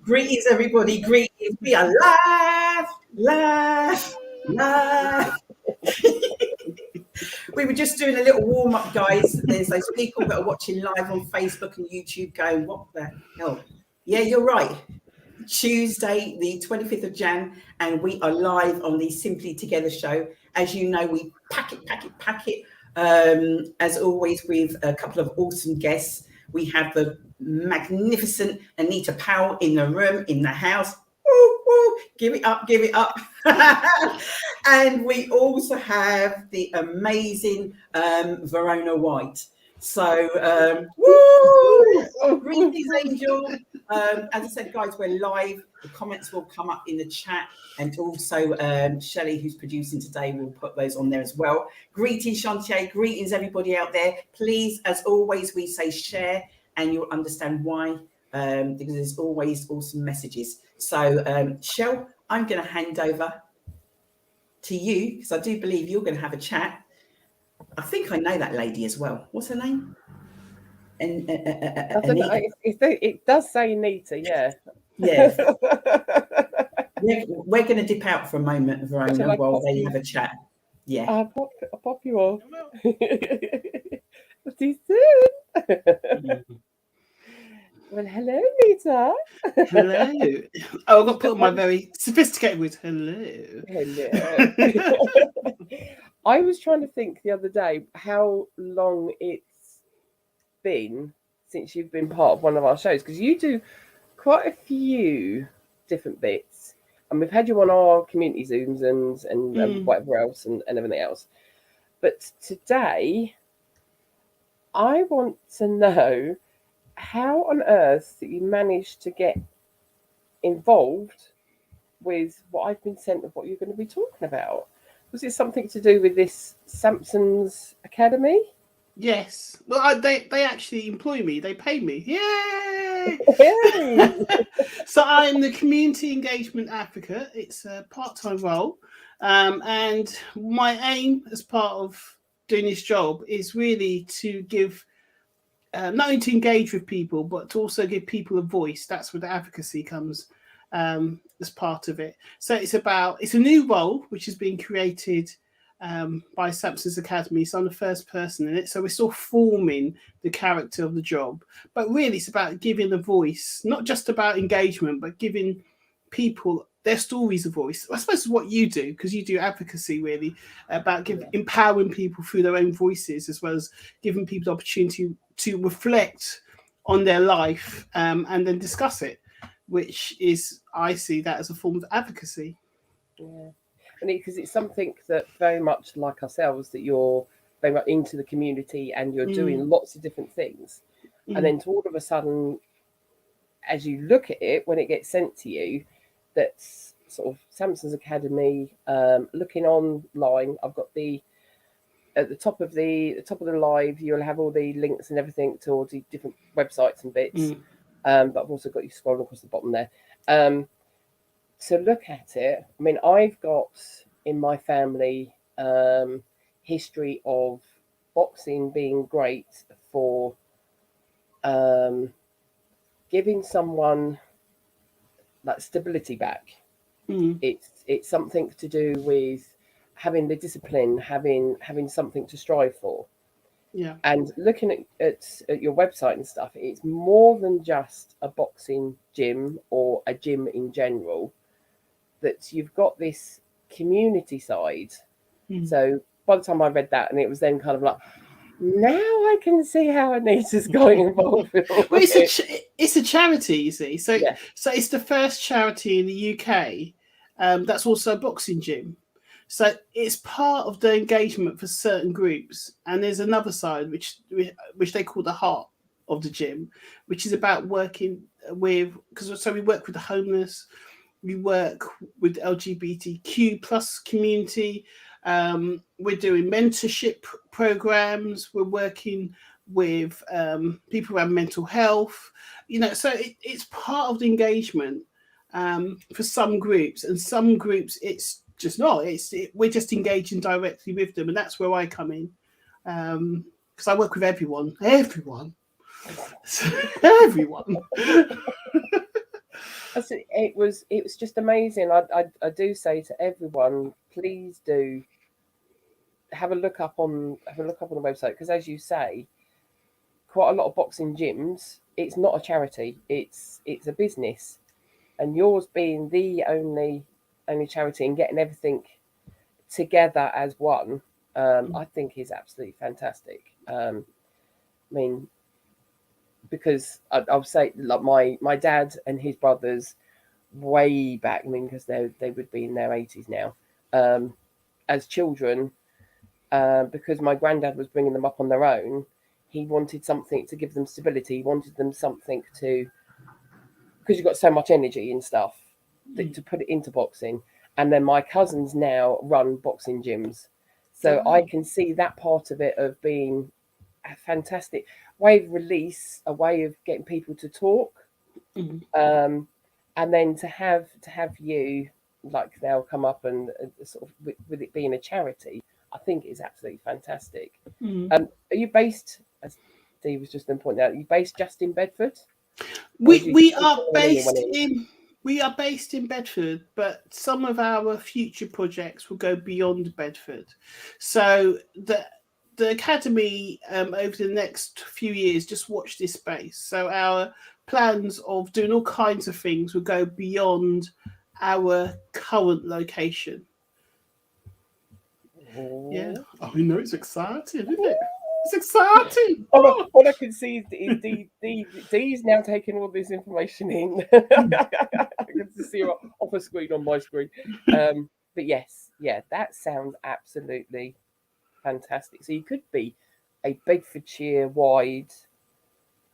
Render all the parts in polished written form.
Greetings, everybody. Greetings. We are live. We were just doing a little warm up, guys. There's those people that are watching live on Facebook and YouTube going, what the hell? Yeah, you're right. Tuesday, the 25th of Jan, and we are live on the Simply Together show. As you know, we pack it. As always, with a couple of awesome guests. We have the magnificent Anita Powell in the room, in the house. Woo, woo. Give it up. And we also have the amazing Verona White. So, woo! Greetings, Angel. As I said, guys, we're live. The comments will come up in the chat, and also Shelley, who's producing today, will put those on there as well. Greetings, Chantier. Greetings, everybody out there. Please, as always, we say share, and you'll understand why, because there's always awesome messages. So, Shell, I'm going to hand over to you, because I do believe you're going to have a chat. I think I know that lady as well. What's her name? I don't know. It does say Anita, yeah. Yeah. We're going to dip out for a moment, Verona, while they have a chat. Yeah. I'll pop you off. Too soon. Well, hello, Anita. Hello. Oh, I've got to put on my very sophisticated words. Hello. I was trying to think the other day how long it's been since you've been part of one of our shows, because you do quite a few different bits, and we've had you on our community Zooms and whatever else and everything else. But today, I want to know how on earth that you managed to get involved with what I've been sent of what you're going to be talking about. Was it something to do with this Samson's Academy? Yes. Well, they actually employ me. They pay me. Yay! So I'm the community engagement advocate. It's a part-time role. And my aim as part of doing this job is really to give, not only to engage with people, but to also give people a voice. That's where the advocacy comes as part of it. So it's a new role which has been created by Samson's Academy. So I'm the first person in it. So we're still forming the character of the job. But really it's about giving a voice, not just about engagement, but giving people their stories a voice. I suppose it's what you do, because you do advocacy really, about empowering people through their own voices, as well as giving people the opportunity to reflect on their life and then discuss it, which is, I see that as a form of advocacy. Yeah. Because it's something that very much like ourselves, that you're very much into the community and you're doing lots of different things. And then to all of a sudden, as you look at it, when it gets sent to you, that's sort of Samson's Academy, looking online, I've got at the top of the live, you'll have all the links and everything to all the different websites and bits. But I've also got you scrolling across the bottom there. To look at it, I mean, I've got in my family history of boxing being great for giving someone that stability back. It's something to do with having the discipline, having something to strive for. Yeah. And looking at your website and stuff, it's more than just a boxing gym or a gym in general. That you've got this community side. So by the time I read that, and it was then kind of like, now I can see how Anita's got involved with all it's a charity, you see. So yeah. So it's the first charity in the UK that's also a boxing gym. So it's part of the engagement for certain groups. And there's another side which they call the heart of the gym, which is about working with, so we work with the homeless. We work with LGBTQ plus community. We're doing mentorship programs. We're working with people around mental health. So it's part of the engagement for some groups, and some groups it's just not. We're just engaging directly with them, and that's where I come in, because I work with everyone. Everyone. It was just amazing. I do say to everyone, please do have a look up on the website, because as you say, quite a lot of boxing gyms, it's not a charity, it's a business, and yours being the only charity and getting everything together as one, I think is absolutely fantastic. I mean, because I'll say, like my dad and his brothers way back, I mean, because they would be in their 80s now, as children, because my granddad was bringing them up on their own. He wanted something to give them stability. He wanted them something to, because you've got so much energy and stuff, to put it into boxing. And then my cousins now run boxing gyms. So I can see that part of it, of being a fantastic way of release, a way of getting people to talk. And then to have you, like, they'll come up and sort of with it being a charity, I think is absolutely fantastic. Are you based, as Steve was just pointing out, are you based just in Bedford? We are based in Bedford, but some of our future projects will go beyond Bedford. So the academy, over the next few years, just watch this space. So our plans of doing all kinds of things will go beyond our current location. Yeah, I know, it's exciting, isn't it? It's exciting. All I can see is Dee's now taking all this information in. I can see her off a screen on my screen. But yes, yeah, that sounds absolutely fantastic. So you could be a Bedfordshire wide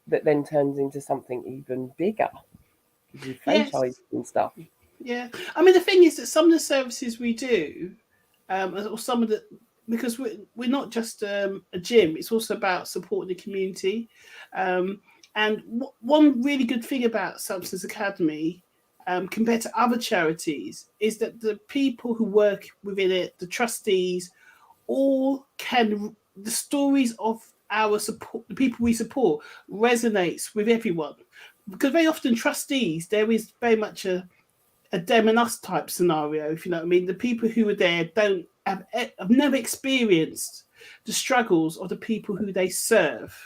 that then turns into something even bigger. You franchise and stuff. Yeah, I mean, the thing is that some of the services we do, or some of the, because we're not just a gym, it's also about supporting the community. And one really good thing about Substance Academy, compared to other charities, is that the people who work within it, the trustees, all the stories of our support, the people we support, resonates with everyone. Because very often trustees, there is very much a them and us type scenario, if you know what I mean. The people who are there have never experienced the struggles of the people who they serve.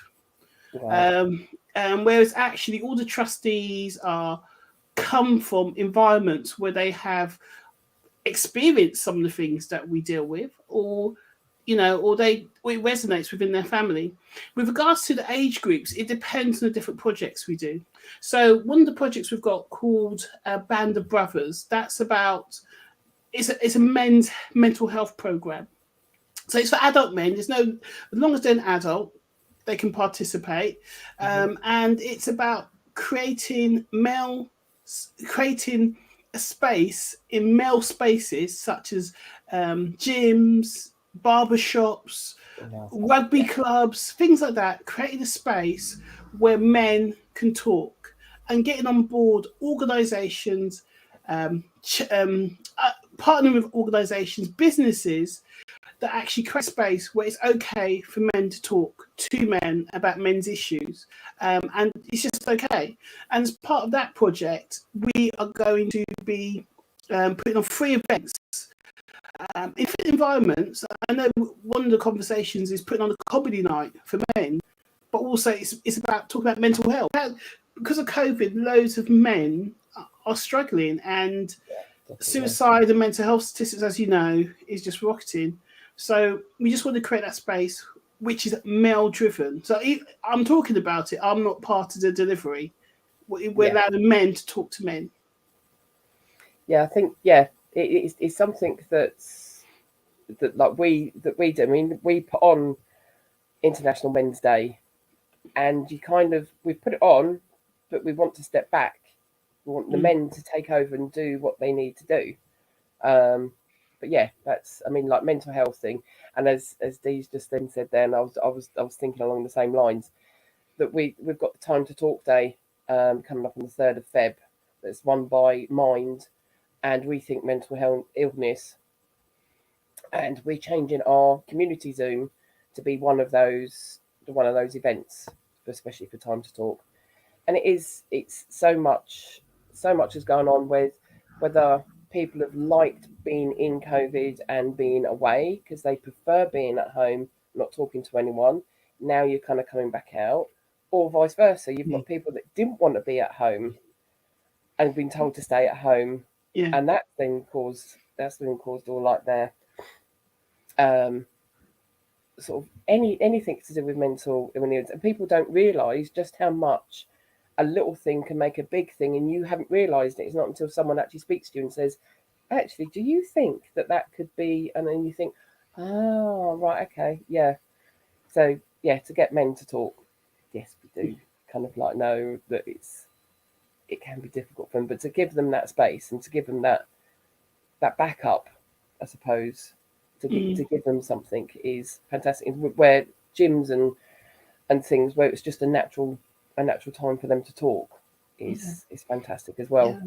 Wow. Whereas actually all the trustees come from environments where they have experienced some of the things that we deal with, or it resonates within their family. With regards to the age groups, it depends on the different projects we do. So one of the projects we've got called Band of Brothers, that's about, it's a men's mental health program. So it's for adult men. As long as they're an adult, they can participate. And it's about creating a space in male spaces, such as gyms, barbershops, rugby clubs, things like that, creating a space where men can talk, and getting on board organisations, partnering with organisations, businesses that actually create space where it's okay for men to talk to men about men's issues, and it's just okay. And as part of that project, we are going to be putting on 3 events in different environments. I know one of the conversations is putting on a comedy night for men, but also it's about talking about mental health. Because of COVID, loads of men are struggling, and suicide and mental health statistics, as you know, is just rocketing. So we just want to create that space which is male driven. So I'm talking about it, I'm not part of the delivery. We're allowing men to talk to men. I think it's something that we do. I mean, we put on International Men's Day, and we've put it on, but we want to step back. We want the men to take over and do what they need to do. But yeah, that's, I mean, like, mental health thing. And as Dee's just then said there, and I was thinking along the same lines, that we've got the Time to Talk Day coming up on the 3rd of Feb. That's run by Mind and Rethink Mental Health Illness. And we're changing our community Zoom to be one of those events. especially for time to talk. And it's so much has gone on with whether people have liked being in COVID and being away because they prefer being at home, not talking to anyone. Now you're kind of coming back out, or vice versa. You've got people that didn't want to be at home and been told to stay at home, and that's then caused all like their sort of anything to do with mental illness. And people don't realise just how much a little thing can make a big thing, and you haven't realised it. It's not until someone actually speaks to you and says, actually, do you think that could be, and then you think, oh, right, okay, yeah. So, yeah, to get men to talk, yes, we do kind of like know that it can be difficult for them, but to give them that space and to give them that backup, I suppose, to give them something is fantastic. Where gyms and things where it's just a natural time for them to talk is fantastic as well. Yeah.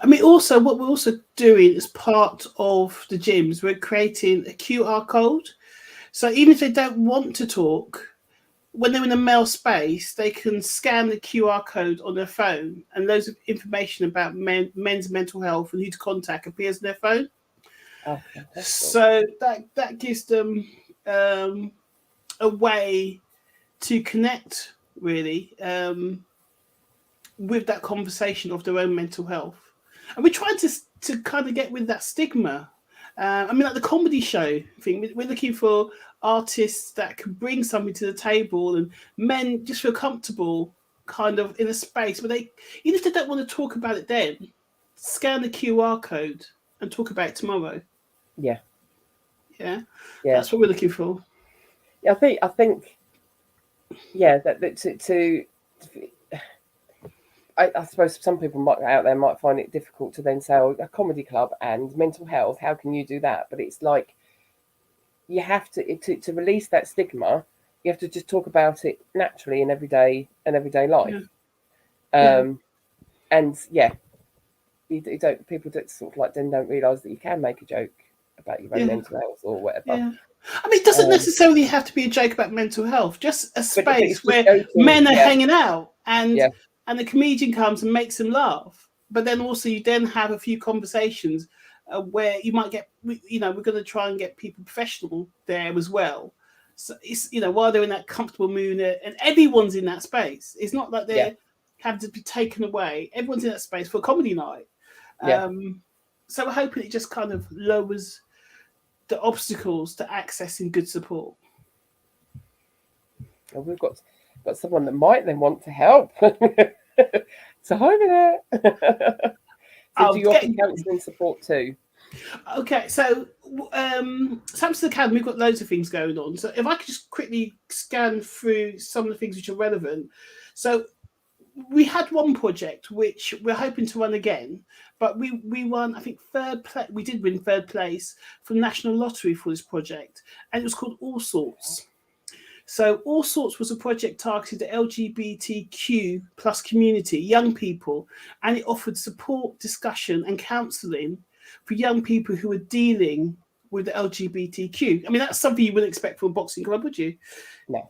I mean, also what we're also doing as part of the gyms, we're creating a QR code. So even if they don't want to talk, when they're in a male space, they can scan the QR code on their phone, and loads of information about men's mental health and who to contact appears on their phone. Oh, so that gives them a way to connect really with that conversation of their own mental health. And we're trying to kind of get rid of that stigma. I mean, like the comedy show thing, we're looking for artists that can bring something to the table, and men just feel comfortable kind of in a space where they, even if they don't want to talk about it then, scan the QR code and talk about it tomorrow. Yeah. That's what we're looking for. Yeah, I think that I suppose some people out there might find it difficult to then say, oh, a comedy club and mental health, how can you do that? But it's like you have to release that stigma. You have to just talk about it naturally in everyday life. And people don't sort of like then don't realise that you can make a joke about your own mental health or whatever. Yeah. I mean, it doesn't necessarily have to be a joke about mental health. Just a space where men are hanging out and the comedian comes and makes them laugh. But then also you then have a few conversations where you might get, we're going to try and get people professional there as well. So it's, while they're in that comfortable mood and everyone's in that space. It's not like they're having to be taken away. Everyone's in that space for a comedy night. So we're hoping it just kind of lowers the obstacles to accessing good support. Well, we've got someone that might then want to help. So hi there. So do you offer counselling support too? Okay, so Samson Academy, we've got loads of things going on. So if I could just quickly scan through some of the things which are relevant. So we had one project which we're hoping to run again, but we won, I think, third place. We did win third place for the National Lottery for this project, and it was called All Sorts. So All Sorts was a project targeted at LGBTQ plus community, young people, and it offered support, discussion and counselling for young people who are dealing with the LGBTQ. I mean, that's something you wouldn't expect from a boxing club, would you? No.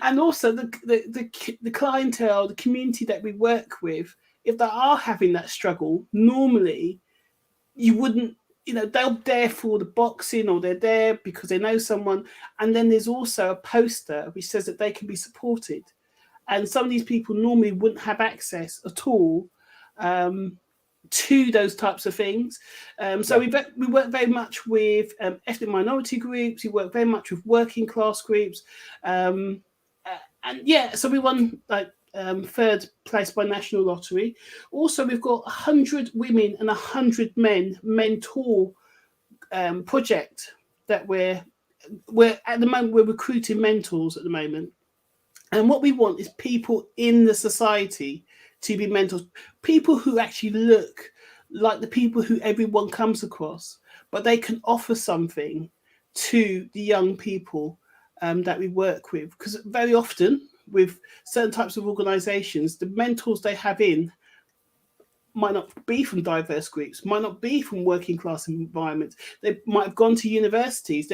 And also the clientele, the community that we work with, if they are having that struggle, normally you wouldn't, they're there for the boxing or they're there because they know someone. And then there's also a poster which says that they can be supported. And some of these people normally wouldn't have access at all to those types of things. So we work very much with ethnic minority groups. We work very much with working class groups. So we won third place by National Lottery. Also, we've got 100 women and 100 men mentor project that we're at the moment, we're recruiting mentors at the moment. And what we want is people in the society to be mentors, people who actually look like the people who everyone comes across, but they can offer something to the young people that we work with. Because very often with certain types of organizations, the mentors they have in might not be from diverse groups, might not be from working class environments. They might have gone to universities.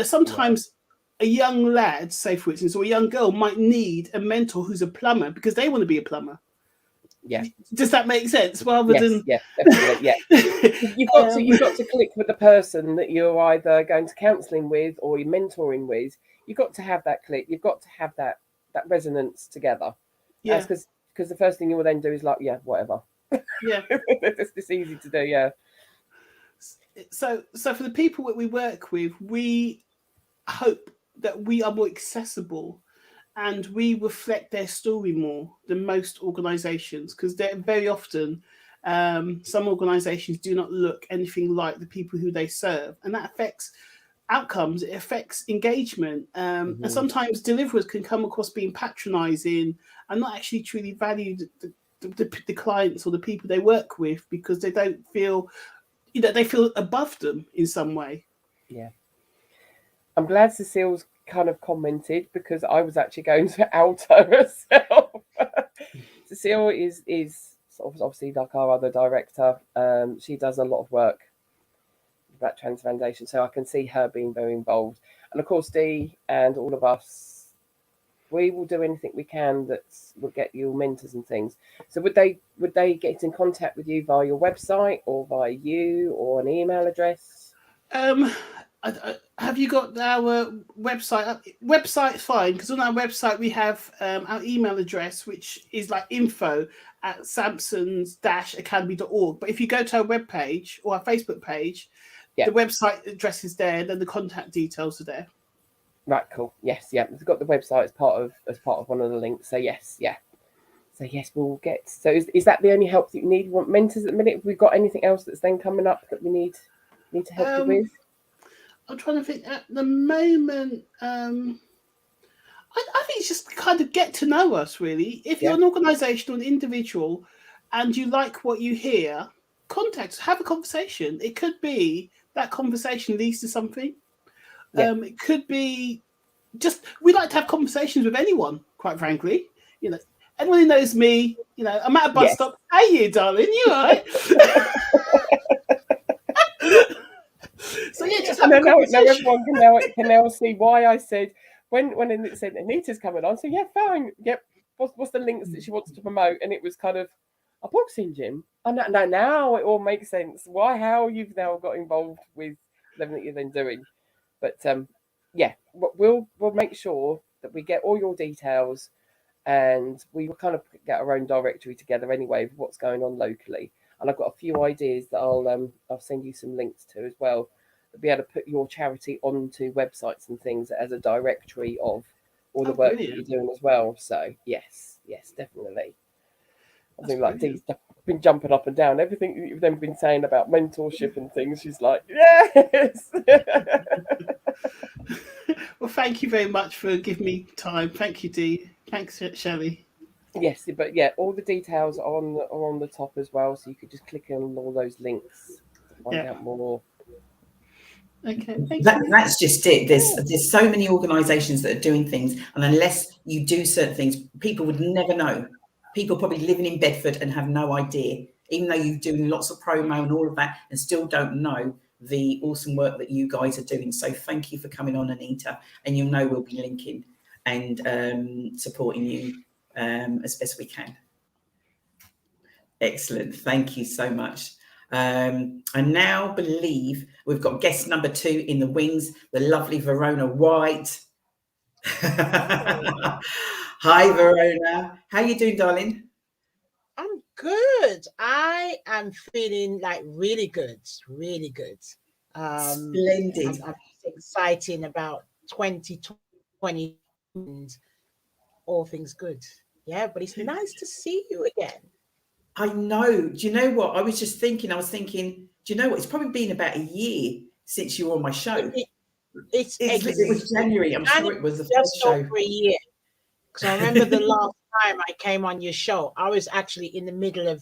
Sometimes a young lad, say for instance, or a young girl might need a mentor who's a plumber because they want to be a plumber. Yeah. Does that make sense? Rather than definitely, yeah. You've got to click with the person that you're either going to counselling with or you're mentoring with. You've got to have that click. You've got to have that resonance together. Yeah. Because the first thing you will then do is like, yeah, whatever. Yeah. It's easy to do, yeah. So for the people that we work with, we hope that we are more accessible and we reflect their story more than most organizations, because they're very often some organizations do not look anything like the people who they serve, and that affects outcomes. It affects engagement, and sometimes deliverers can come across being patronizing and not actually truly value the clients or the people they work with, because they don't feel, they feel above them in some way. Yeah. I'm glad Cecile's kind of commented, because I was actually going to out her herself. Cecile is sort of obviously like our other director. She does a lot of work about trans foundation, so I can see her being very involved. And of course, Dee and all of us, we will do anything we can that will get you mentors and things. So would they get in contact with you via your website or via you or an email address? Have you got our website? Website fine, because on our website we have our email address, which is like info@samsons-academy.org. But if you go to our webpage or our Facebook page, the website address is there, and then the contact details are there. Right, cool. Yes, yeah. We've got the website as part of one of the links. So yes, yeah. So yes, we'll get. So is that the only help that you need? You want mentors at the minute? Have we got anything else that's then coming up that we need to help you with? I'm trying to think at the moment. I think it's just kind of get to know us, really. If you're an organisation or an individual and you like what you hear, contact us, have a conversation. It could be that conversation leads to something. It could be just, we like to have conversations with anyone, quite frankly. Anyone who knows me, I'm at a bus stop. Hey, you darling, you all right? So yeah, just have a conversation. Now everyone can now see why I said when it said Anita's coming on. So yeah, fine. Yep. What's the links that she wants to promote? And it was kind of a boxing gym. Oh no, now it all makes sense. How you've now got involved with everything that you're then doing. But we'll make sure that we get all your details, and we will kind of get our own directory together anyway of what's going on locally. And I've got a few ideas that I'll send you some links to as well. To be able to put your charity onto websites and things as a directory of all the work that you're doing as well. So yes, definitely. I think like Dee's been jumping up and down. Everything that you've then been saying about mentorship and things, she's like, yes. Well, thank you very much for giving me time. Thank you, Dee. Thanks, Shelley. Yes, but yeah, all the details are on the top as well, so you could just click on all those links to find out more. Okay, that's just it. There's so many organisations that are doing things, and unless you do certain things, people would never know. People probably living in Bedford and have no idea, even though you're doing lots of promo and all of that, and still don't know the awesome work that you guys are doing. So thank you for coming on, Anita, and we'll be linking and supporting you as best we can. Excellent. Thank you so much. I now believe we've got guest number 2 in the wings, the lovely Verona White. Hi, Verona. How you doing, darling? I'm good. I am feeling like really good. Splendid. I'm exciting about 2020 and all things good. Yeah, but it's nice to see you again. I know. Do you know what? I was thinking, do you know what? It's probably been about a year since you were on my show. It was January. I'm sure it was the first show. Over a year. Because I remember the last time I came on your show, I was actually in the middle of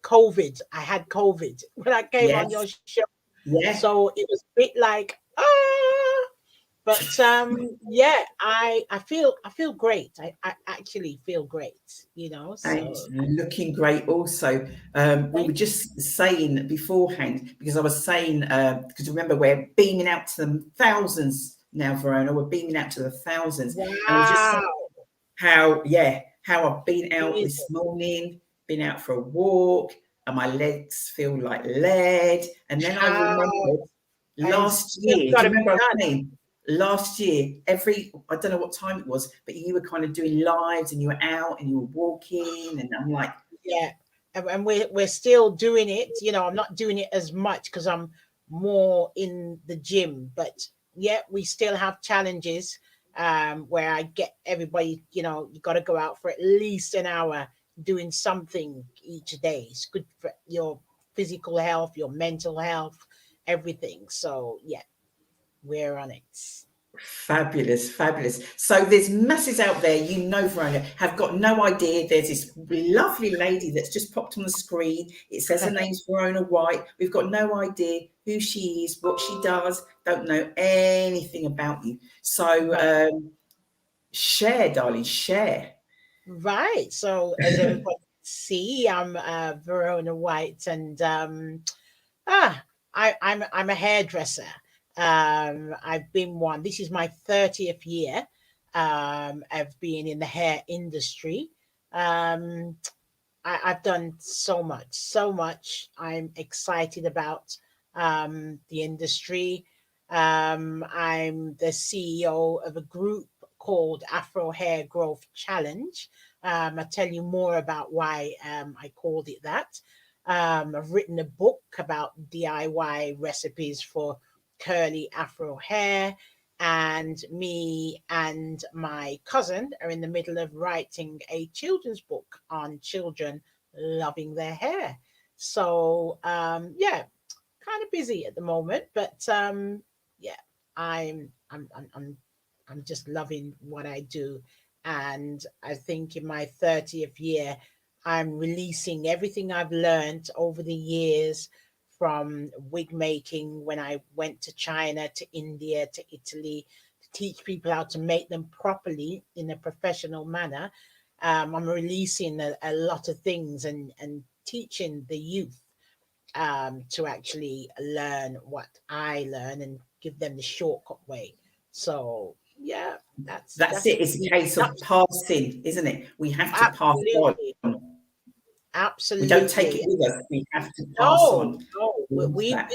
COVID. I had COVID when I came on your show. Yeah. So it was a bit like, but I feel great. I actually feel great, So. And looking great also. We were just saying beforehand, because I was saying, because remember, we're beaming out to them thousands now, Verona. We're beaming out to the thousands. Wow. And I was just saying how I've been out this morning, been out for a walk, and my legs feel like lead. And then I remembered last year, do you remember I was saying, last year, I don't know what time it was, but you were kind of doing lives and you were out and you were walking, and I'm like, yeah. And we're still doing it. You know, I'm not doing it as much because I'm more in the gym, but yeah, we still have challenges where I get everybody, you know, you got to go out for at least an hour doing something each day. It's good for your physical health, your mental health, everything. So yeah, we're on it. fabulous. So there's masses out there, you know, Verona, have got no idea. There's this lovely lady that's just popped on the screen. It says her name's Verona White. We've got no idea who she is, what she does, don't know anything about you. So share, darling, share. Right. So as everybody can see, I'm Verona White, and I'm a hairdresser. I've been one. This is my 30th year of being in the hair industry. I've done so much. I'm excited about the industry. I'm the CEO of a group called Afro Hair Growth Challenge. I'll tell you more about why I called it that. I've written a book about DIY recipes for curly Afro hair, and me and my cousin are in the middle of writing a children's book on children loving their hair. So yeah, kind of busy at the moment, but yeah, I'm just loving what I do. And I think in my 30th year, I'm releasing everything I've learned over the years, from wig making when I went to China, to India, to Italy, to teach people how to make them properly in a professional manner. I'm releasing a lot of things and teaching the youth to actually learn what I learn and give them the shortcut way. So yeah, that's it. It's a case of passing, isn't it? We have to pass on. Absolutely. We don't take it with us. We have to pass on. No. We have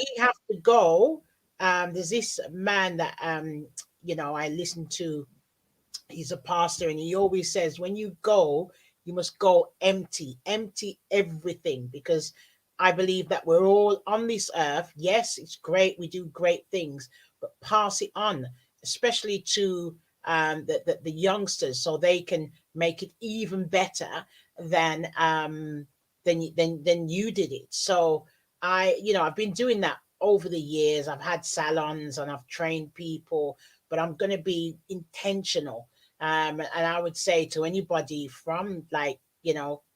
to go. There's this man that you know, I listen to. He's a pastor, and he always says, when you go, you must go empty everything, because I believe that we're all on this earth. Yes, it's great, we do great things, but pass it on, especially to the youngsters, so they can make it even better than you did it. So I've been doing that over the years. I've had salons and I've trained people, but I'm going to be intentional. And I would say to anybody from, like,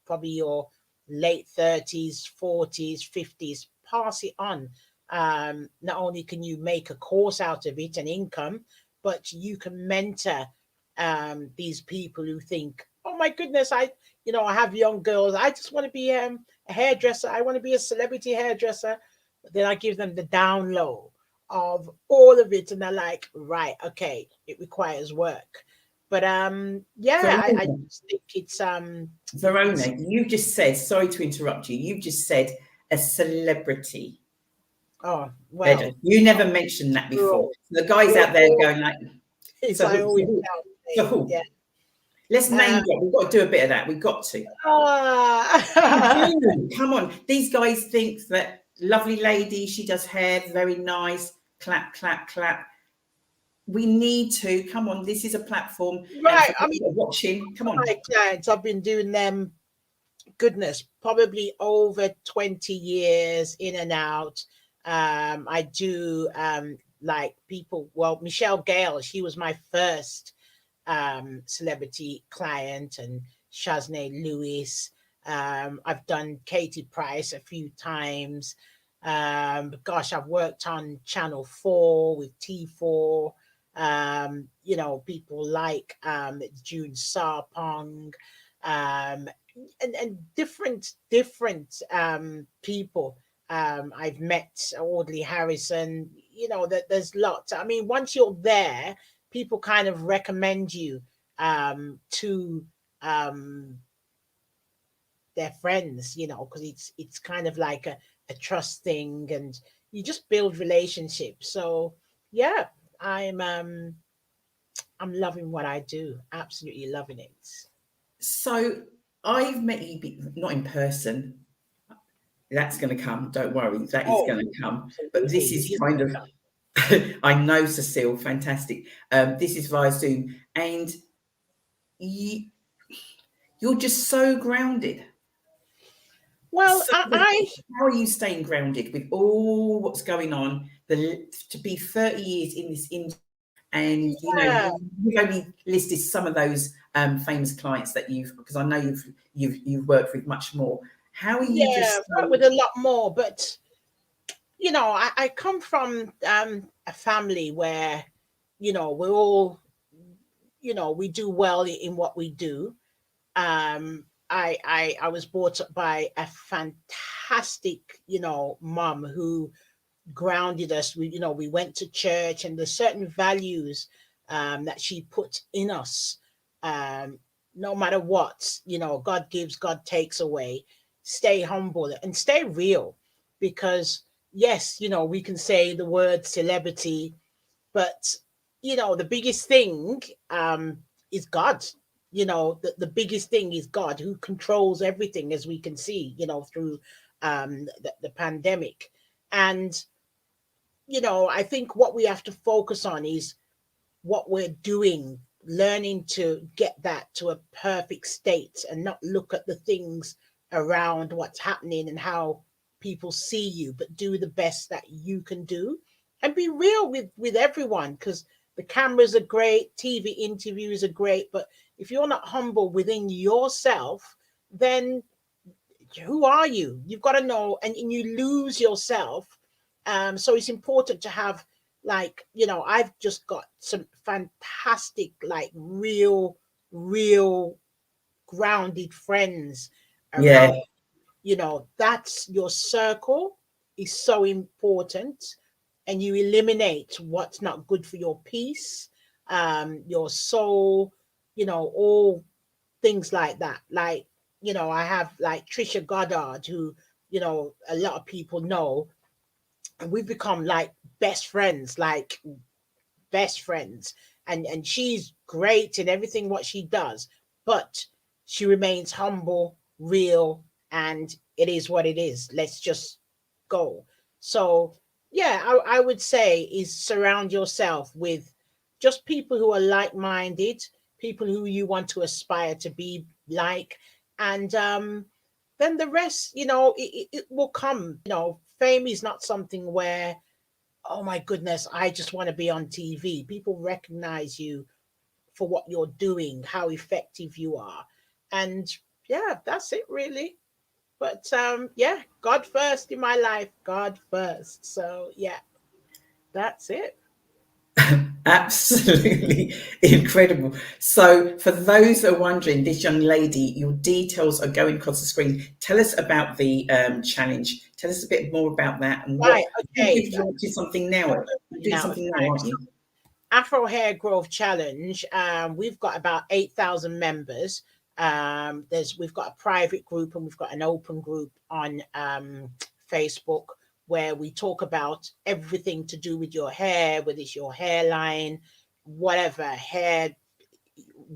probably your late 30s, 40s, 50s, pass it on. Not only can you make a course out of it, an income, but you can mentor these people who think, oh my goodness, I have young girls, I just want to be a hairdresser, I want to be a celebrity hairdresser. But then I give them the down low of all of it, and they're like, right, okay, it requires work. But yeah, I just think it's Verona, you just said, sorry to interrupt you, you just said a celebrity. Oh, well, you never mentioned that before. The guys out there going like, so I always yeah. Let's name drop. We've got to do a bit of that. We've got to. Come on. These guys think that lovely lady, she does hair, very nice. Clap, clap, clap. We need to. Come on. This is a platform. Right. I mean, watching. Come on. My clients, I've been doing them, goodness, probably over 20 years in and out. I do like people. Well, Michelle Gale, she was my first celebrity client, and Shaznay Lewis. I've done Katie Price a few times. Gosh, I've worked on Channel 4 with T4. People like June Sarpong, and different people. I've met Audley Harrison. you know, that there's lots. I mean, once you're there, people kind of recommend you to their friends, you know, because it's kind of like a trust thing, and you just build relationships. So yeah, I'm loving what I do. Absolutely loving it. So I've met you, not in person. That's going to come. Don't worry, that is going to come. But this is kind of, I know Cecile, fantastic. This is via Zoom, and you're just so grounded. Well, So how are you staying grounded with all what's going on? To be 30 years in this industry, and you know, you've only listed some of those famous clients that because I know you've worked with much more. How are you just worked with a lot more, but you know, I come from a family where, you know, we're all, you know, we do well in what we do. I was brought up by a fantastic, you know, mum who grounded us. We, you know, we went to church, and there's certain values that she put in us. No matter what, you know, God gives, God takes away. Stay humble and stay real, because yes, you know, we can say the word celebrity, but you know, the biggest thing is God. You know, the biggest thing is God, who controls everything, as we can see, you know, through the pandemic. And you know, I think what we have to focus on is what we're doing, learning to get that to a perfect state, and not look at the things around what's happening and how people see you, but do the best that you can do, and be real with everyone, because the cameras are great, TV interviews are great, but if you're not humble within yourself, then who are you? You've got to know, and you lose yourself. So it's important to have, like, you know, I've just got some fantastic, like, real grounded friends around. You know, that's your circle is so important, and you eliminate what's not good for your peace, your soul, you know, all things like that. Like, you know, I have like Trisha Goddard, who, you know, a lot of people know, and we've become like best friends, like best friends. And she's great in everything what she does, but she remains humble, real, and it is what it is. Let's just go. So yeah, I would say is surround yourself with just people who are like-minded, people who you want to aspire to be like, and then the rest, you know, it will come. You know, fame is not something where, oh my goodness, I just want to be on TV. People recognize you for what you're doing, how effective you are. And yeah, that's it really. But yeah, God first in my life, God first. So yeah, that's it. Absolutely incredible. So, for those that are wondering, this young lady, your details are going across the screen. Tell us about the challenge. Tell us a bit more about that, and Right, what okay. you've launched something now. You're doing something now, aren't you? Afro Hair Growth Challenge. We've got about 8,000 members. We've got a private group, and we've got an open group on Facebook, where we talk about everything to do with your hair, whether it's your hairline, whatever hair,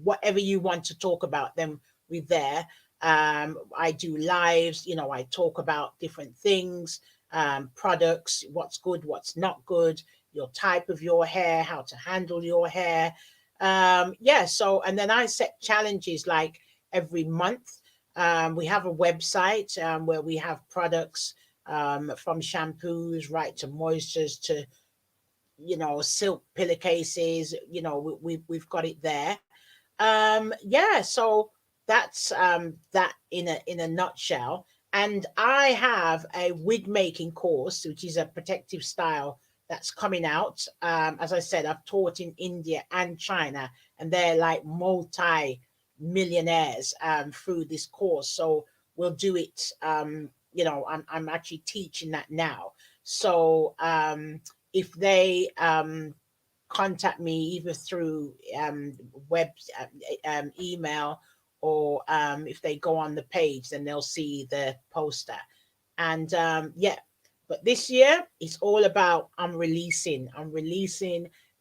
whatever you want to talk about, then we're there. I do lives, you know, I talk about different things, products, what's good, what's not good, your type of your hair, how to handle your hair. Yeah, so, and then I set challenges like every month. We have a website where we have products from shampoos right to moistures to, you know, silk pillowcases, you know, we've got it there. Yeah, so that's that in a nutshell. And I have a wig making course, which is a protective style that's coming out. As I said, I've taught in India and China, and they're like multi-millionaires through this course. So we'll do it. You know, I'm actually teaching that now. So if they contact me either through web email, or if they go on the page, then they'll see the poster. And yeah, but this year it's all about I'm releasing,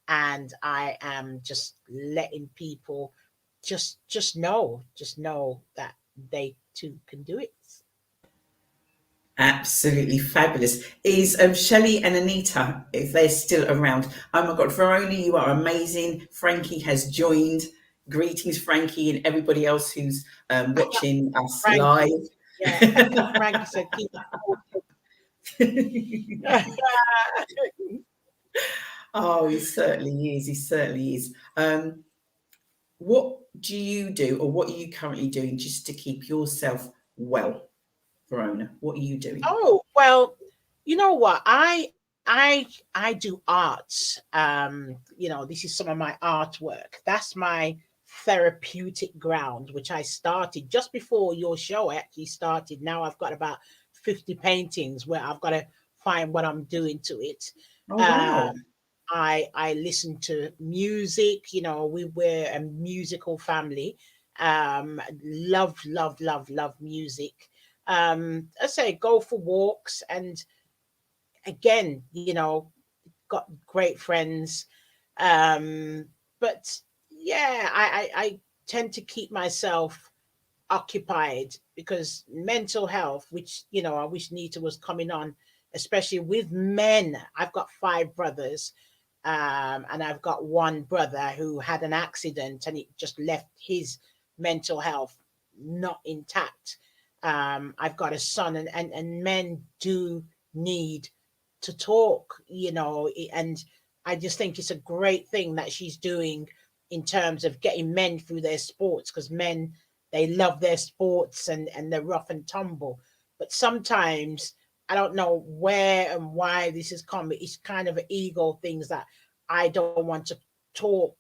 and I am just letting people just know that they too can do it. Absolutely fabulous. Is Shelley and Anita, if they're still around? Oh my God, Verona, you are amazing. Frankie has joined. Greetings, Frankie, and everybody else who's watching us Frankie, live. yeah, Frankie said keep Oh, he certainly is. He certainly is. What do you do, or what are you currently doing just to keep yourself well, Verona? What are you doing? Oh, well, you know what? I do arts. This is some of my artwork. That's my therapeutic ground, which I started just before your show actually started. Now I've got about 50 paintings where I've got to find what I'm doing to it. Oh, wow. I listen to music. We're a musical family. Love, love, love, love music. I say go for walks, and again, got great friends. But yeah, I tend to keep myself occupied, because mental health, which I wish Nita was coming on, especially with men. I've got 5 brothers, and I've got one brother who had an accident, and it just left his mental health not intact. I've got a son, and men do need to talk, and I just think it's a great thing that she's doing in terms of getting men through their sports, because men, they love their sports, and they're rough and tumble. But sometimes I don't know where and why this has come. It's kind of an ego things that I don't want to talk,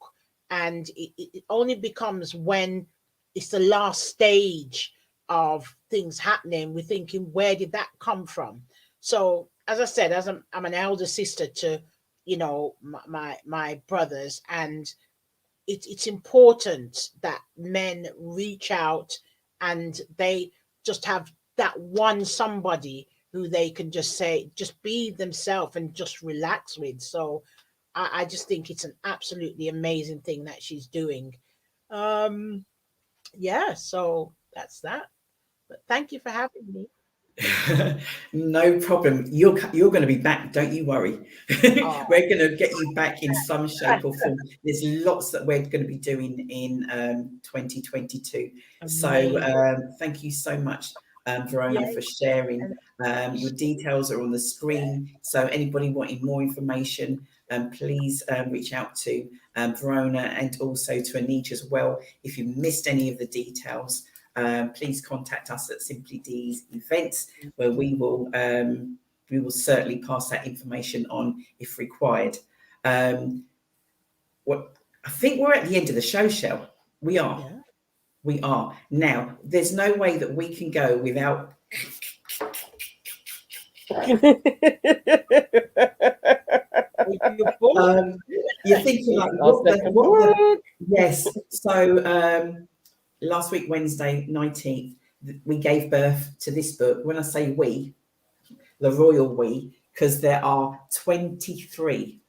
and it only becomes when it's the last stage of things happening. We're thinking, where did that come from? So, as I said, as I'm an elder sister to, my brothers, and it's important that men reach out, and they just have that one somebody who they can just say, just be themselves and just relax with. So I just think it's an absolutely amazing thing that she's doing. Yeah, so that's that. But thank you for having me. No problem. You're going to be back. Don't you worry. Oh. We're going to get you back in some shape or form. There's lots that we're going to be doing in 2022. Amazing. So thank you so much, Verona, for sharing. Your details are on the screen. So anybody wanting more information, please reach out to Verona, and also to Anita as well. If you missed any of the details, please contact us at Simply D's Events, where we will certainly pass that information on if required. What I think we're at the end of the show, Shell. We are. Yeah. We are. Now, there's no way that we can go without. You're thinking like, yes. So last week, Wednesday, 19th, we gave birth to this book. When I say we, the royal we, because there are 23.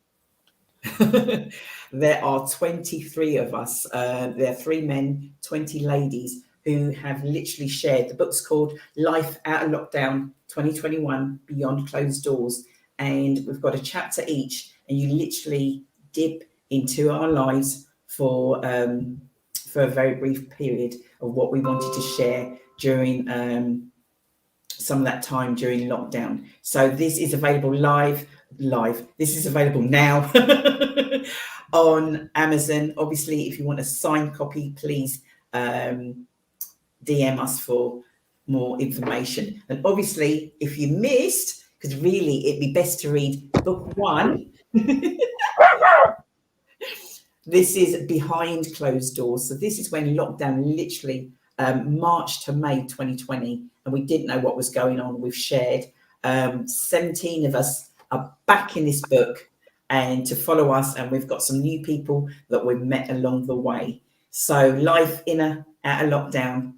There are 23 of us. There are 3 men, 20 ladies who have literally shared. The book's called Life Out of Lockdown 2021 Beyond Closed Doors. And we've got a chapter each, and you literally dip into our lives for a very brief period of what we wanted to share during some of that time during lockdown. So this is available live. This is available now on Amazon. Obviously, if you want a signed copy, please DM us for more information. And obviously, if you missed, because really it'd be best to read book 1. This is Behind Closed Doors. So this is when lockdown literally March to May 2020, and we didn't know what was going on. We've shared 17 of us are back in this book, and to follow us. And we've got some new people that we've met along the way. So Life Inner Out of Lockdown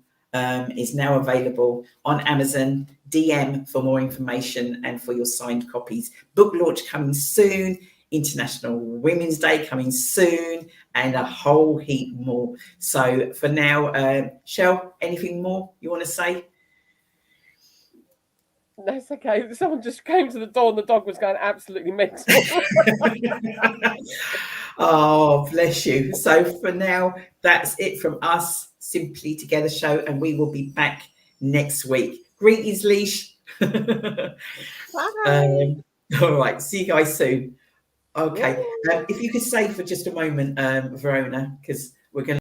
is now available on Amazon. DM for more information and for your signed copies. Book launch coming soon. International Women's Day coming soon, and a whole heap more. So for now, Shell, anything more you want to say? That's okay. Someone just came to the door and the dog was going absolutely mental. Oh, bless you. So for now, that's it from us, Simply Together Show, and we will be back next week. Greetings, Leash. Bye. All right, see you guys soon. Okay, Yeah. if you could stay for just a moment, Verona, because we're going to